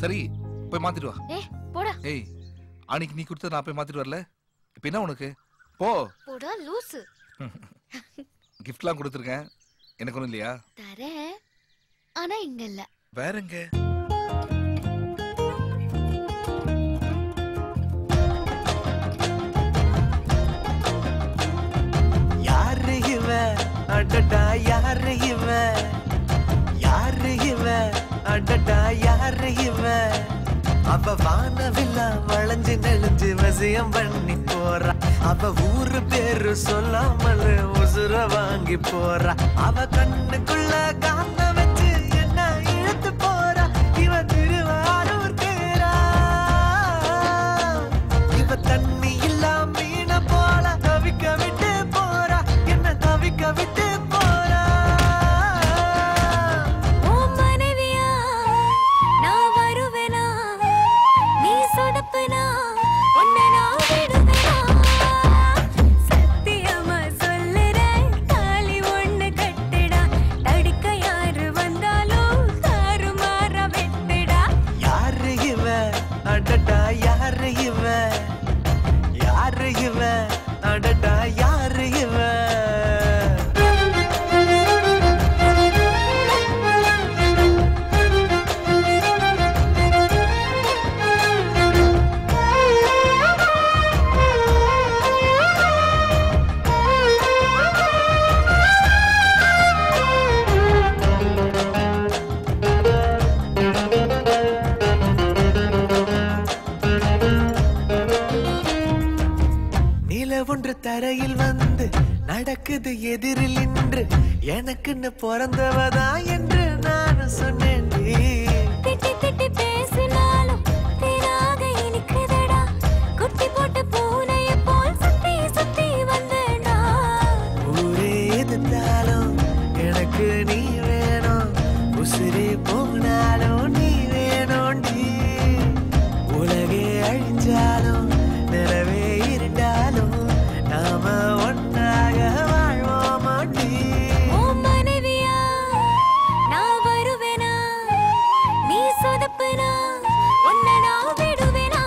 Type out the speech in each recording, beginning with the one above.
சரி போய் மாத்திட்டு வா. போடா. ஏய் அன்னைக்கு நீ கொடுத்த நான் போய் மாத்திட்டு வரல, இப்ப என்ன உனக்கு? போ போடா லூசு. கிஃப்ட்லாம் கொடுத்துருக்கேன், எனக்கு ஒண்ணும் இல்லையா? தரேன், ஆனா இங்க இல்ல. வேற எங்க? யாரு இவ அடடா, யாரு இவ, யாரு இவ அடடா, யாரு இவ, அவ வானவில்லா வளைஞ்சு நெளிஞ்சு வசியம் பண்ணி போறா, அவ ஊரு பேரு சொல்லாமல் உசுர வாங்கி போறா, அவ கண்ணுக்குள்ள காந்த வச்சு என்ன இழுத்து போறா, இவ திருவாரூர் தேரா, இவ தண்ணி இல்லா மீன போல தவிக்க விட்டு போறா, என்ன தவிக்க விட்டு போறா. அடடா யாரு இவ, யாரு இவ அடடா, யாரு இவ. ஒன்று தரையில் வந்து நடக்குது எதிரில் நின்று, எனக்குன்னு பிறந்தவதா என்று நான் சொன்னேன். திட்டி திட்டி பேசினாலும் தேனாக இனிக்குதடா, குட்டி போட்டு பூனைய போல் சுத்தி சுத்தி வந்தேடா, ஊரே எதிர்த்தாலும் எனக்கு நீ வேணும், உசிரே போனாலும் நீ வேணும்டி, உலகே அழிஞ்சாலும் நிலவே இருந்தாலும் நாம ஒன்றாக வாழ்வோமாடி. உன் மனைவியா நான் வருவேனா, நீ சொதப்புனா உன்னை நான் விடுவேனா,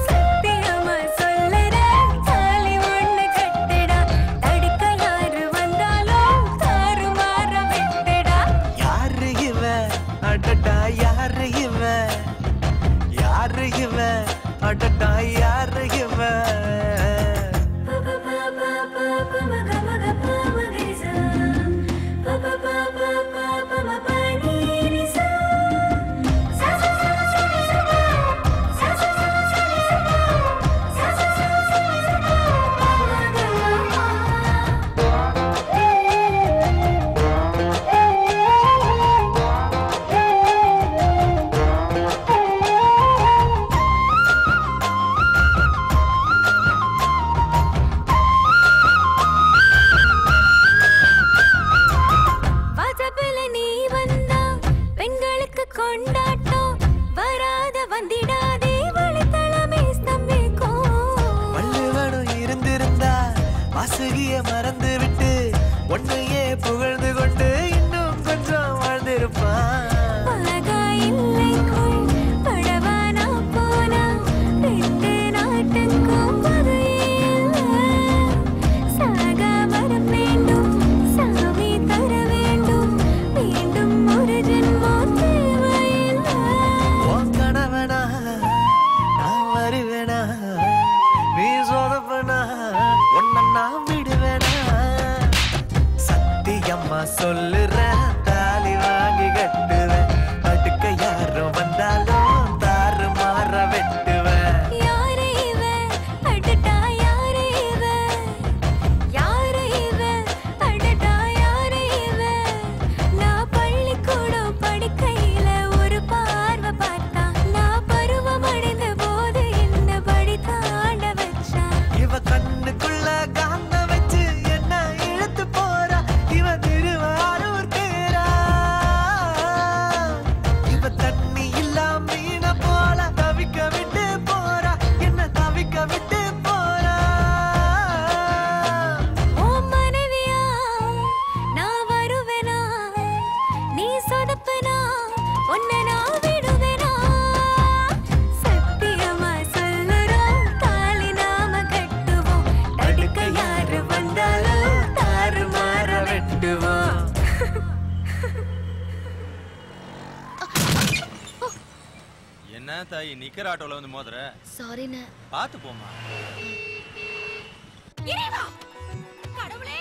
சத்தியமா சொல்லுறேன் தாலி ஒண்ணு கட்டுடா, தடுக்க யாரு வந்தாலும் தாறுமாற விட்டுடா. யாரு இவ அடடா, யாரு இவ, யாரு இவ அடடா, யாரு இவ. கொண்டாட்டம் வராத வந்திடாதே வழித்தளமே ஸ்தம்பிக்கும், வள்ளுவனும் இருந்திருந்தா வாசுகிய மறந்து விட்டு ஒன்னையே புகழ்ந்து கொண்டு இன்னும் கொஞ்சம் வாழ்ந்திருப்பான். படவானா போனா ரெண்டு நாட்டுக்கும் சாக வர வேண்டும், சாமி தர வேண்டும், மீண்டும் ஒரு ஜென்மம் தேவையில்லை. கணவனா நான் வருவேனா, நீ சொதப்பனா உன்னை நான் விடுவேனா, சத்தியம்மா சொல்லுறேன் தாலி வாங்கி கட்டுவேன், அடுக்க யாரும் வந்தாலும் தாறு மாற வெட்டுவேன். யாரு இவ அடடா, யாரு இவ, யாரு இவ அடடா, யாரு இவ, நான் பள்ளிக்கூடம் படிக்கையில ஒரு பார்வை பார்த்தா, நான் பருவம் அடைந்த போது இந்த படி தாண்ட வச்சா, இவ கண்ணுக்குள்ள காந்த வச்சு என்ன இழுத்து போறா, இவ திருவாரூர் கொண்டு வா. என்ன தாய் நிக்கிற ஆட்டோல வந்து மோதுற? சாரிண்ணே. பாத்து போமா. இறைவா, கடவுளே,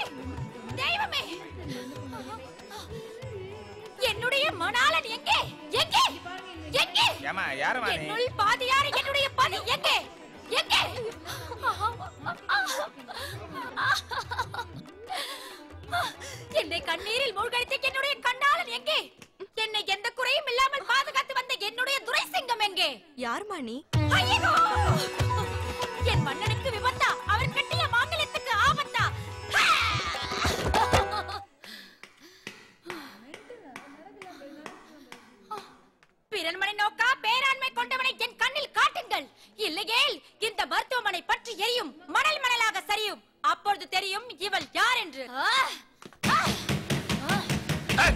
தெய்வமே, என்னுடைய மணாளன் எங்கே? எங்கே? எங்கே? ஏமா யாரமா நீ? என்னுள் பாதியார் என்னுடைய பதி எங்கே? எங்கே? என்னை கண்ணீரில் மூழ்கடித்த என்னுடைய கண்ணாளன் எங்கே? என்னை எந்த குறையும் இல்லாமல் பாதுகாத்து வந்த என்னுடைய துரைசிங்கம் எங்கே? யாருமா நீ? ஐயோ! என் மன்னனுக்கு விபத்தா? அவர் கட்டிய மாங்கல்யத்துக்கு ஆபத்தா? பிறன்மனை நோக்கா பேராண்மை கொண்டவனை என் கண்ணில் காட்டுங்கள். இல்லையேல் இந்த மருத்துவமனை பற்றி எரியும், மணல் மணலாக சரியும். அப்பொழுது தெரியும் இவள் யார் என்று.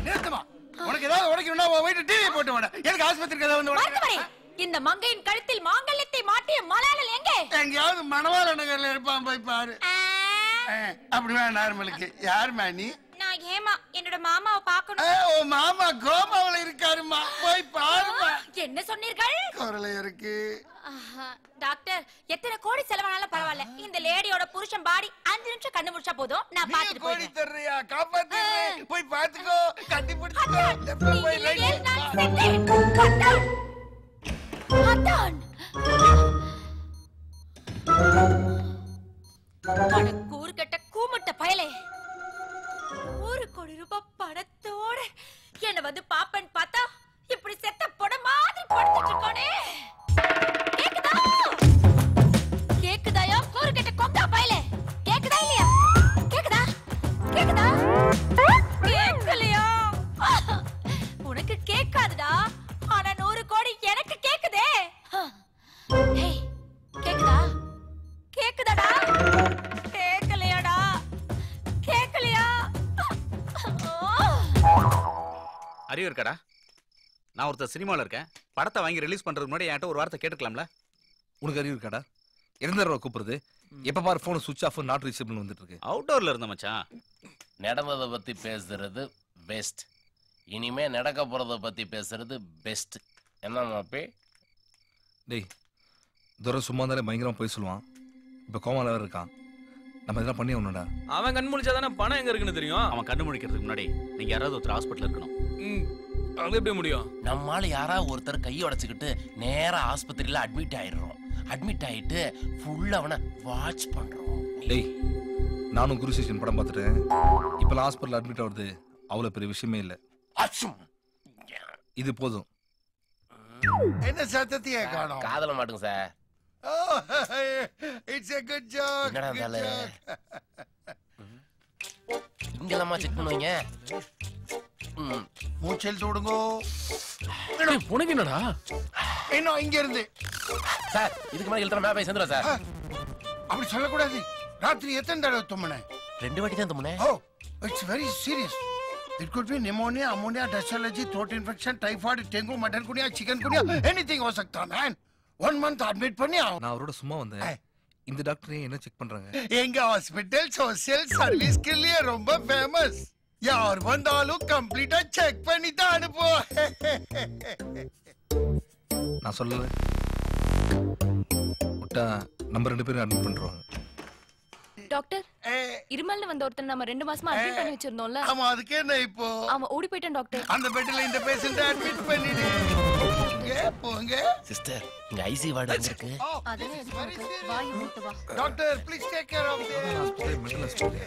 நிறுத்துமா. உனக்கு ஏதாவது உடைக்கணும்னா போயிட்டு டிவி போட்டு வாடா. எனக்கு ஆஸ்பத்திரிக்கு ஏதாவது வந்து மருத்துவரே, இந்த மங்கையின் கழுத்தில் மாங்கல்யத்தை மாட்டிய மலாலல் எங்கே? எங்கேயாவது மணவாள நகர்ல இருப்பான், போய் பாரு. அப்படிதான் நார்மலுக்கு. யாருமா நீ? நான் ஏமா என்னோட மாமாவை பார்க்கணும். ஓ மாமா கோமாவுல இருக்காருமா, போய் பாருமா. என்ன சொன்னீர்கள்? குரலை இருக்கு. டாக்டர், எத்தனை கோடி செலவானாலும் பரவாயில்ல, இந்த லேடியோட புருஷன் பாடி 5 நிமிஷம் கண்ணு முடிச்சா போதும், நான் பாத்துட்டு கோடி போறேன். தர்றியா? காப்பாத்து. போய் பாத்துக்கோ, கட்டி பிடிச்சுக்கோ. கூறுகட்ட கூமுட்ட பயலே, 1 கோடி ரூபாய் பணத்தோட என்ன வந்து பாப்பன் பார்த்தா இப்படி செத்த பொட மாதிரி படுத்துட்டு இருக்கானே. கேக்குதா? கேக்குதாயா? கூறுகட்ட கொக்கா பயலே, கேக்குதா இல்லையா? கேக்குதா? கேக்குதா? கேக்கலையா? உனக்கு கேட்காதுடா, ஆனா 100 கோடி எனக்கு கேக்குதே. ஏய், கேக்குதா? கேக்குதாடா? கேக்கலையாடா? கேக்கலையா? அறிவு இருக்காடா? நான் ஒருத்தர் சினிமாவில் இருக்கேன். படத்தை வாங்கி ரிலீஸ் பண்றதுக்கு முன்னாடி என்கிட்ட ஒரு வார்த்தை கேட்டுக்கலாம்ல? உனக்கு அறிவு இருக்காடா? எந்த தடவை கூப்பிடுறது? எப்ப பாரு போன் சுவிட்ச் ஆஃப், நாட் ரீச்சபிள் வந்துட்டு இருக்கு. அவுட்டோர்ல இருந்த மச்சான். நடந்ததை பத்தி பேசுறது பெஸ்ட், இனிமே நடக்க போறத பத்தி பேசுறது பெஸ்ட். என்ன மாப்பே? டேய், துரை சும்மா இருந்தாலே பயங்கரமா போய் சொல்லுவான். இப்ப கோமால வேற இருக்கான். நம்ம இதெல்லாம் பண்ணி ஆகணும்டா. அவன் கண் முழிச்சாதானே பணம் எங்க இருக்குன்னு தெரியும். அவன் கண்ணு முடிக்கிறதுக்கு முன்னாடி நீங்க யாராவது ஒருத்தர் ஹாஸ்பிட்டல் இருக்கணும். அங்க எப்படி முடியும்? நம்மால யாராவது ஒருத்தர் கையை உடைச்சுக்கிட்டு நேரா ஆஸ்பத்திரியில அட்மிட் ஆயிடுறோம். அட்மிட் ஆயிட்டு ஃபுல்லா அவனை வாட்ச் பண்றோம். டேய், நானும் குரு சிஷ்யன் படம் பார்த்துட்டேன். இப்பெல்லாம் ஹாஸ்பிட்டல் அட்மிட் ஆகுறது அவ்வளவு பெரிய விஷயமே இல்லை. இது போதும். என்ன சத்தத்தையே காணோம்? காதல மாட்டுங்க sir. It's a good joke. என்னடா வேலை? இங்கலாமா செக் பண்ணுவீங்க? மூச்சல் தொடுங்கோ. உனக்கு என்னடா? இன்னும் இங்க இருந்து சார், இதுக்கு மேல இழுத்தா மேப் சேர்ந்துடும் சார். அப்படி சொல்லக்கூடாது. ராத்திரி எத்தனை தடவை தும்முனேன்? 2 வாட்டி தான் தும்முனேன். Oh, it's very serious. It could be pneumonia, ammonia, dust allergy, throat infection, typhoid, dengue, muttongunia, chikungunya, anything हो सकता है man. 1 month admit பண்ணி ஆகும். நான் அவரோட சும்மா வந்தேன். இந்த டாக்டரே என்ன செக் பண்றாங்க? எங்க ஹாஸ்பிடல் சோசியல் சர்வீஸ்க்கு லியே ரொம்ப ஃபேமஸ். யார் வந்தாலும் கம்ப்ளீட்டா செக் பண்ணி தான் அனுப்போ. நான் சொல்லல. விட்டா நம்ம 2 பேரும் அட்மிட் பண்றோம். டாக்டர், இருமல்ல வந்த ஒருத்தன் நம்ம 2 மாசமா அட்மிட் பண்ணி வச்சிருந்தோம்ல. ஆமா, அதுக்கு என்ன இப்போ? அவன் ஓடி போயிட்டான் டாக்டர். அந்த பெட்ல இந்த பேஷண்ட அட்மிட் பண்ணிடு. போங்க. சிஸ்டர், இங்க ஐசி வார்டு எங்க இருக்கு? அதெல்லாம் எதுக்கு உனக்கு? வாய் மூட்டு வா. Doctor, please take care of this. Hospital medical hospital.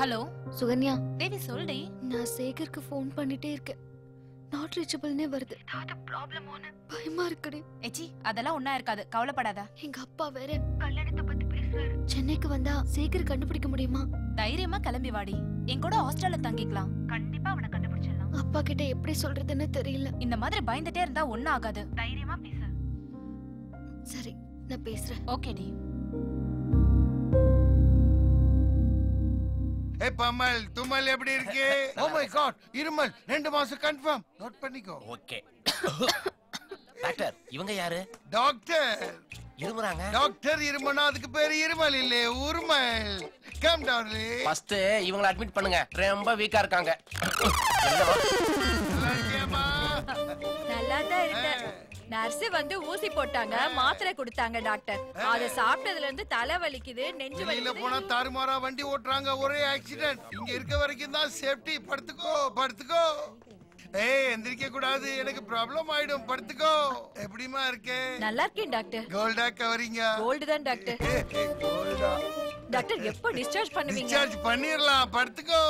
Hello Sukanya, Devi சொல்டி. நான் சேகருக்கு ஃபோன் பண்ணிட்டே இருக்கேன். நாட் ரீச்சபிள்னே வருது. ஏதாவது ப்ராப்ளமான பயமா இருக்குடி. ஏச்சி, அதெல்லாம் ஒண்ணா இருக்காது, கவலைப்படாத. எங்க அப்பா வேற கல்யாணத்தை பத்தி பேசுறாரு. சென்னைக்கு வந்தா சேகர் கண்டுபிடிக்க முடியுமா? தைரியமா கிளம்பி வாடி. என் கூட ஹாஸ்டல்ல தங்கிக்கலாம். கண்டிப்பா அவனை கண்டுபிடிச்சிடலாம். அப்பா கிட்ட எப்படி சொல்றதுன்னு தெரியல. இந்த மாதிரி பயந்துட்டே இருந்தா ஒண்ணும் ஆகாது. தைரியமா பேசு. சரி, நான் பேசுறேன். Okay D. ஏ பம்மல் தும்மல் எப்படி இருக்கு? ஓ மை காட், இருமல் 2 மாசம் கன்ஃபார்ம். நோட் பண்ணிக்கோ. ஓகே. டாக்டர் இவங்க யாரு? டாக்டர் இருமுறாங்க. டாக்டர் இருமனா அதுக்கு பேரு இருமல் இல்ல உருமல். Come darling. ஃபர்ஸ்ட் இவங்கள அட்மிட் பண்ணுங்க. ரொம்ப வீக்கா இருக்காங்க. நல்லா தான் இருந்தேன். நர்ஸ் வந்து ஊசி போட்டாங்க, மாத்திரை கொடுத்தாங்க டாக்டர். அத சாப்பிட்டதுல இருந்து தலை வலிக்குது, நெஞ்சு வெளியில போனா தாறுமாறா வண்டி ஓட்டுறாங்க, ஒரே ஆக்சிடென்ட். இங்க இருக்க வரைக்கும் தான் சேஃப்டி. படுத்துக்கோ படுத்துக்கோ. ஏய் எந்திரிக்க கூடாது, எனக்கு ப்ராப்ளம் ஆயிடும். படுத்துக்கோ. எப்படிமா இருக்கே? நல்லா இருக்கேன் டாக்டர். கோல்டா கவரிங்க? கோல்டு தான் டாக்டர். கோல்டா. டாக்டர் எப்போ டிஸ்சார்ஜ் பண்ணுவீங்க? டிஸ்சார்ஜ் பண்ணிரலாம். படுத்துக்கோ.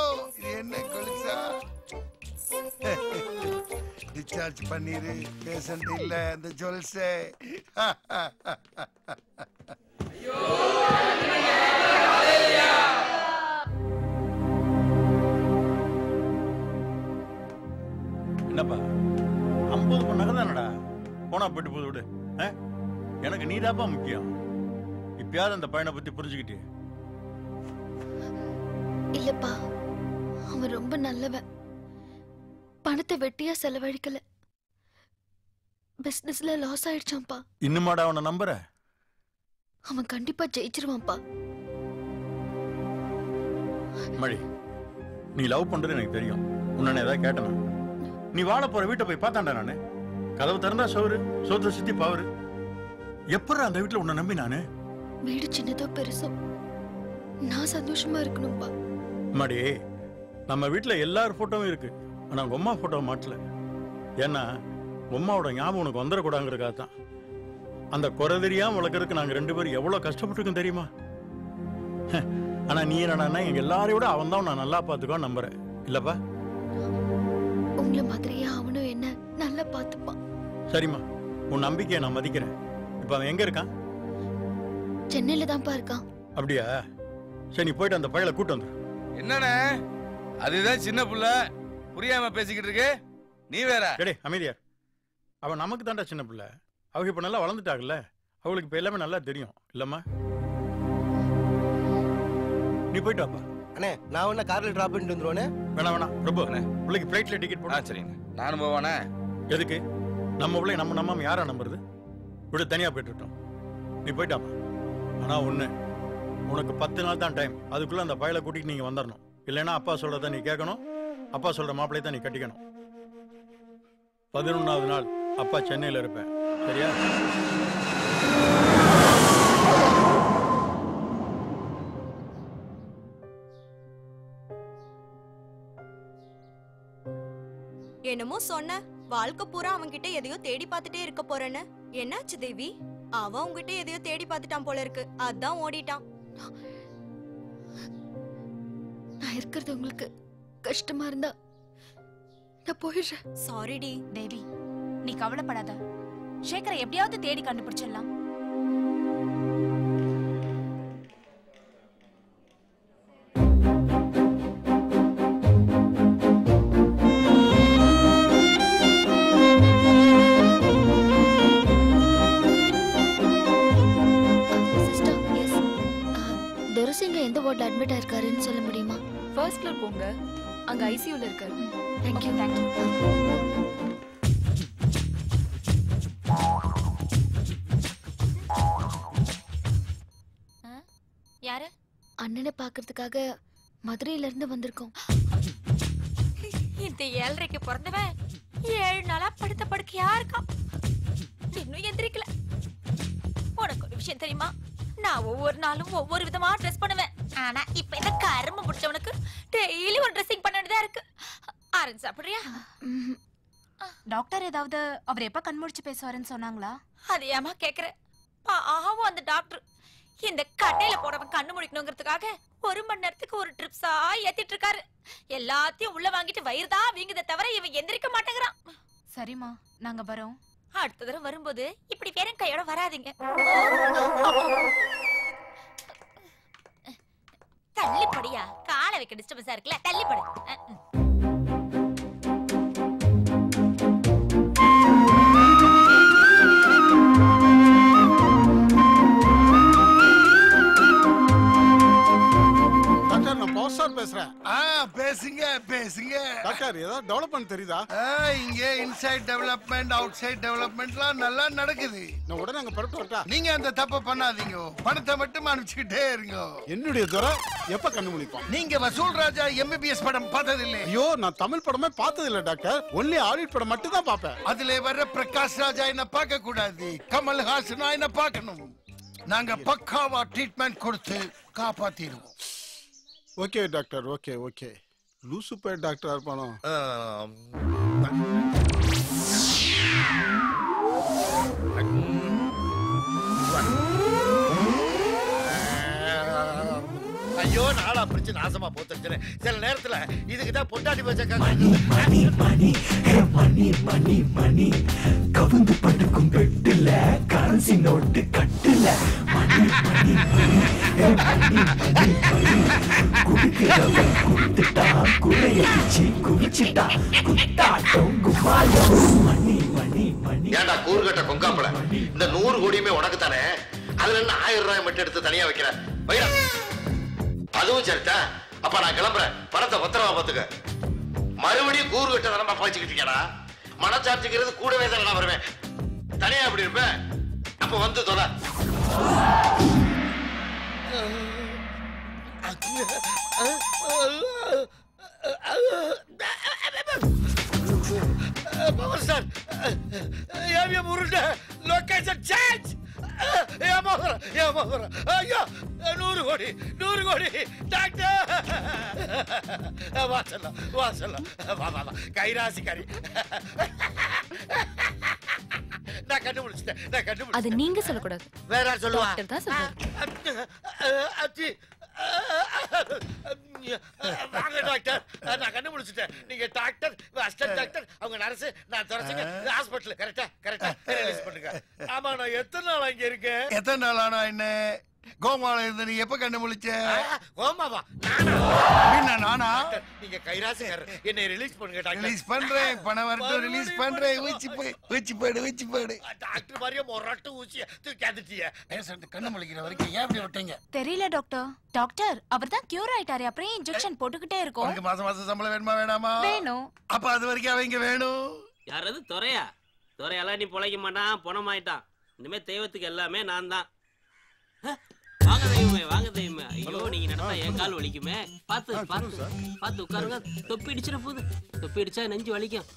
என்ன கொலுசா? டிஸ்சார்ஜ் பண்ணிரு. பேஷண்ட் இல்ல அந்த ஜொல்ஸே. என்னப்பா 50 பொண்ணு தானடா, போனா போயிட்டு போது விடு. எனக்கு நீதாப்பா முக்கியம். இப்பயாவது அந்த பையனை பத்தி புரிஞ்சுக்கிட்டே. இல்லப்பா, அவன் ரொம்ப நல்லவன். பணத்தை வெட்டியா செலவழிக்கல. பிசினஸ்ல லாஸ் ஆயிடுச்சாம்பா. இன்னுமாடா அவனை நம்புற? அவன் கண்டிப்பா ஜெயிச்சிருவான்ப்பா. மழி, நீ லவ் பண்றது எனக்கு தெரியும். உன்ன ஏதாவது கேட்டனா? நீ வாழ போற வீட்டை போய் பார்த்தாண்டா நானு. கதவு திறந்தா சோறு, சோத்தை சுத்தி பாவரு. எப்படா அந்த வீட்டுல உன்னை நம்பி நானு? வீடு சின்னதோ பெருசோ நான் சந்தோஷமா இருக்கணும்பா. மடி, நம்ம வீட்டுல எல்லார் போட்டோவும் இருக்கு. ஆனா உங்க அம்மா போட்டோ மாட்டல. ஏன்னா உம்மாவோட ஞாபகம் உனக்கு வந்துடக்கூடாதுங்கிறதுக்காக தான். அந்த குறை தெரியாம வளர்க்கறதுக்கு நாங்க 2 பேரும் எவ்வளவு கஷ்டப்பட்டுருக்கோம் தெரியுமா? ஆனா நீ என்னன்னா எங்க எல்லாரையோட அவன் தான் நான் நல்லா பாத்துக்கோ நம்புறேன் இல்லப்பா? உங்களை மாதிரியே அவனும் என்ன நல்லா பாத்துப்பான். சரிம்மா, உன் நம்பிக்கையை நான் மதிக்கிறேன். இப்ப அவன் எங்க இருக்கான்? சென்னையில தான்ப்பா இருக்கான். அப்படியா? சரி, நீ போயிட்டு அந்த பையலை கூட்டு வந்துரு. என்னண்ணே அதுதான் சின்ன புள்ள புரியாம பேசிக்கிட்டு இருக்கு. நீ வேற. டேய் அமைதியார். அவன் நமக்கு தாண்டா சின்ன பிள்ளை. அவங்க இப்ப நல்லா வளர்ந்துட்டாங்கல்ல. அவளுக்கு இப்ப எல்லாமே நல்லா தெரியும் இல்லம்மா? நீ போயிட்டு வாப்பா. அண்ணே நான் உன்ன கார்ல டிராப் பண்ணிட்டு வந்துருவானே. வேணாம் வேணாம் பிரபு, பிள்ளைக்கு ஃப்ளைட்ல டிக்கெட் போடு. சரிங்க, நானும் போவானே. எதுக்கு? நம்ம பிள்ளை நம்ம நம்பாம யாரா நம்புறது? விட தனியா போயிட்டு. நீ போயிட்டாப்பா. ஆனா ஒண்ணு, உனக்கு 10 நாள் தான் டைம். அதுக்குள்ள அந்த பயலை கூட்டிட்டு நீங்க வந்துடணும். இல்லைன்னா அப்பா சொல்றத நீ கேட்கணும். அப்பா சொல்ற மாப்பிள்ளையை தான் நீ கட்டிக்கணும். 11வது நாள் அப்பா சென்னையில இருப்பேன். சரியா? என்னமோ சொன்ன வாழ்க்கை பூரா அவன்கிட்ட எதையோ தேடி பார்த்துட்டே இருக்க போறேன்னு. என்னாச்சு தேவி? அவன் உங்ககிட்ட எதையோ தேடி பார்த்துட்டான் போல இருக்கு, அதான் ஓடிட்டான். நான் இருக்கிறது உங்களுக்கு கஷ்டமா இருந்தா நான் போயிடுறேன். சாரிடி தேவி, நீ கவலைப்படாத. சேகரை எப்படியாவது தேடி கண்டுபிடிச்சிடலாம். எந்த வார்டில் அட்மிட் ஆயிருக்காருன்னு சொல்ல முடியுமா? ஃபர்ஸ்ட் ஃப்ளோர் போங்க, அங்க ஐசியூல இருக்காரு. தேங்க்யூ. யாரு? அண்ணனை பாக்குறதுக்காக மதுரையில இருந்து வந்திருக்கோம். இந்த 7:30க்கு பிறந்தவன் 7 நாளா படுத்த படுக்கையா இருக்கான். இன்னும் எந்திரிக்கல. உனக்கு ஒரு விஷயம் தெரியுமா? நான் ஒவ்வொரு நாளும் ஒவ்வொரு விதமா ட்ரெஸ் பண்ணுவேன். ஆனா இப்ப இந்த கரும்பு பிடிச்சவனுக்கு டெய்லி ஒரு ட்ரெஸ்ஸிங் பண்ணிட்டு தான் இருக்கு. ஆரஞ்சு சாப்பிடுறியா? டாக்டர் ஏதாவது அவர் எப்ப கண்முடிச்சு பேசுவாருன்னு சொன்னாங்களா? அது ஏமா கேக்குற? பாவம் அந்த டாக்டர். இந்த கட்டையில போறவன் கண்ணு முடிக்கணுங்கிறதுக்காக 1 மணி நேரத்துக்கு ஒரு ட்ரிப்ஸா ஏத்திட்டு இருக்காரு. எல்லாத்தையும் உள்ள வாங்கிட்டு வயிறுதான் வீங்குதே தவிர இவன் எந்திரிக்க மாட்டேங்கிறான். சரிம்மா, நாங்க வரோம். அடுத்த தடவை வரும்போது இப்படி வேற கையோட வராதீங்க. தள்ளி படியா, காலை வைக்க டிஸ்டர்பன்ஸா இருக்குல்ல, தள்ளி படு. டாக்டர் நான் பவர் ஸ்டார் பேசுறேன். பேசுங்க பேசுங்க டாக்டர் ஏதாவது டெவலப்மெண்ட் தெரியுதா? இங்க இன்சைட் டெவலப்மெண்ட் அவுட் சைட் டெவலப்மெண்ட்லாம் நல்லா நடக்குது. நான் உடனே அங்க பரட்டு வரட்டா? நீங்க அந்த தப்ப பண்ணாதீங்க, பணத்தை மட்டும் அனுப்பிச்சுக்கிட்டே இருங்க. என்னுடைய துறை எப்ப கண்டுபிடிப்போம்? நீங்க வசூல் ராஜா MBBS படம் பார்த்தது இல்ல? ஐயோ நான் தமிழ் படமே பார்த்தது இல்ல டாக்டர். ஒன்லி ஹாலிவுட் படம் மட்டும் தான் பார்ப்பேன். அதுல வர்ற பிரகாஷ் ராஜா என்ன பார்க்க கூடாது, கமல்ஹாசனா என்ன பார்க்கணும். நாங்க பக்காவா ட்ரீட்மெண்ட் கொடுத்து காப்பாத்திடுவோம். Okay doctor, okay okay. லூசு பேர் டாக்டரா இருப்பானோ? ஐயோ நாளா பிடிச்சு நாசமா போத்துருச்சேன். சில நேரத்துல இதுக்குதான் பொட்டாட்டி வச்சிருக்காங்க. மணி கவுந்து படுக்கும் பெட்டுல கரன்சி நோட்டு கட்டுல மணி குடிக்கிறவன் குடுத்துட்டா குறையடிச்சு குடிச்சிட்டா குத்தாட்டம் குமாலம் மணி ஏண்டா கூறுகட்ட கொங்காப்பட, இந்த 100 கோடியுமே உனக்கு தானே, அதுல என்ன 1000 ரூபாய் மட்டும் எடுத்து தனியா வைக்கிறேன். அதுவும் சரிதான். அப்ப நான் கிளம்புறேன், பணத்தை பத்திரமா பாத்துக்க. மறுபடியும் கூறுகட்ட தானமா பாய்ச்சிக்கிட்டு இருக்கா. மனச்சாட்சிக்கிறது கூடவே தான் நான் வருவேன். தனியா எப்படி இருப்பேன்? அப்ப வந்து தொலை. Power star location change. ஐயோ 100 கோடி டாக்டர் வாசல்ல வா கைராசிக்காரி. நான் கண்டுபிடிச்சிட்டேன். அது நீங்க சொல்லக்கூடாது, வேற சொல்லுவா. டாக்டர் தான் சொல்றாரு. வாங்க டாக்டர், நான் கண்டுபிடிச்சிட்டேன். நீங்க டாக்டர், அசிஸ்டன்ட் டாக்டர், அவங்க நர்ஸ், நான் துரசுங்க ஹாஸ்பிட்டல். கரெக்டா ரிலீஸ் பண்ணுங்க. ஆமா, நான் எத்தனை நாள் இங்க இருக்கேன்? எத்தனை நாள் ஆனா என்ன? கோமால இருந்து நீ எப்ப கண்டுபிடிச்ச? கோமாவா? நானா? நீங்க கைராசிக்காரர், என்னை ரிலீஸ் பண்ணுங்க டாக்டர். ரிலீஸ் பண்றேன், பணம் வரட்டும், ரிலீஸ் பண்றேன். ஊச்சி போடு. டாக்டர் மாதிரியே மொரட்டு ஊசிய தூக்கி அடிச்சிய. பேஷண்ட் கண்ணு முழிக்கிற வரைக்கும் ஏன் இப்படி விட்டீங்க? தெரியல டாக்டர் அவர் தான் கியூர் ஆயிட்டாரு. அப்புறம் இன்ஜெக்ஷன் போட்டுக்கிட்டே இருக்கோம். உங்களுக்கு மாசம் சம்பளம் வேணுமா வேணாமா? வேணும். அப்ப அது வரைக்கும் அவங்க வேணும். யாராவது துறையெல்லாம் நீ பொழைக்க மாட்டான், பணமாயிட்டான். இனிமே தெய்வத்துக்கு எல்லாமே நான் தான். வாங்க தெய்வமே. ஐயோ நீங்க நடந்தா என் கால் வலிக்குமே. பார்த்து உட்காருங்க. தொப்பி இடிச்சிட போகுது. தொப்பி இடிச்சா நெஞ்சு வலிக்கும்.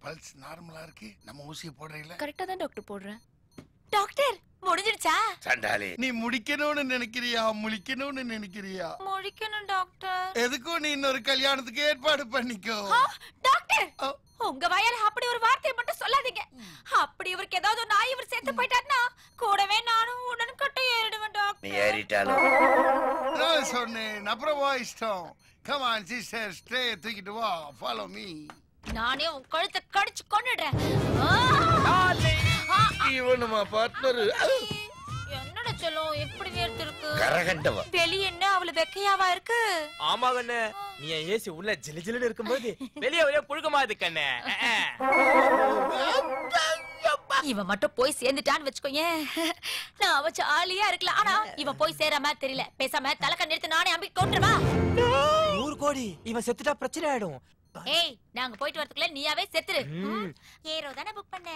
பல்ஸ் நார்மலா இருக்கு. நம்ம ஊசியை போடுறீங்களா? கரெக்டா தான் டாக்டர் போடுறேன். டாக்டர் முடிஞ்சிடுச்சா? சண்டாளி, நீ முடிக்கணும்னு நினைக்கிறியா முழிக்கணும்னு நினைக்கிறியா? முடிக்கணும் டாக்டர். எதுக்கும் நீ இன்னொரு கல்யாணத்துக்கு ஏற்பாடு பண்ணிக்கோ. டாக்டர் உங்க வாயால அப்படி ஒரு வார்த்தையை மட்டும் சொல்லாதீங்க. அப்படி இவருக்கு ஏதாவது நாய் இவர் சேர்த்து போயிட்டாருன்னா கூடவே நானும் உடனே கட்ட ஏறிடுவேன் டாக்டர். நீ ஏறிட்டாலும் நான் சொன்னேன், அப்புறம் வா இஷ்டம். கம் ஆன் சிஸ்டர், ஸ்டே, தூக்கிட்டு வா, ஃபாலோ மீ. நானே உன் கழுத்தை கடிச்சு கொன்னுடுறேன். இவனுமா பார்ட்னர்? என்னடா சொல்லும், எப்படி வேர்த்து இருக்கு? கரகண்டவா. வெளிய என்ன அவ்வளவு வெக்கையாவா இருக்கு? ஆமா கண்ணே, நீ ஏசி உள்ள ஜிலு இருக்கும்போது வெளிய ஒரே புழுக்கமா இருக்கு கண்ணே. இவன் மட்டும் போய் சேர்ந்துட்டான்னு வச்சுக்கோயேன், நான் அவ ஜாலியா இருக்கலாம். ஆனா இவன் போய் சேர மாதிரி தெரியல. பேசாம தலைக்கண் எடுத்து நானே அம்பி கொண்டுருவா. 100 கோடி இவன் செத்துட்டா பிரச்சனை ஆயிடும். ஏய், நாங்க போயிட்டு வரதுக்குள்ள நீயாவே செத்துரு. ஏரோ தானே புக் பண்ண.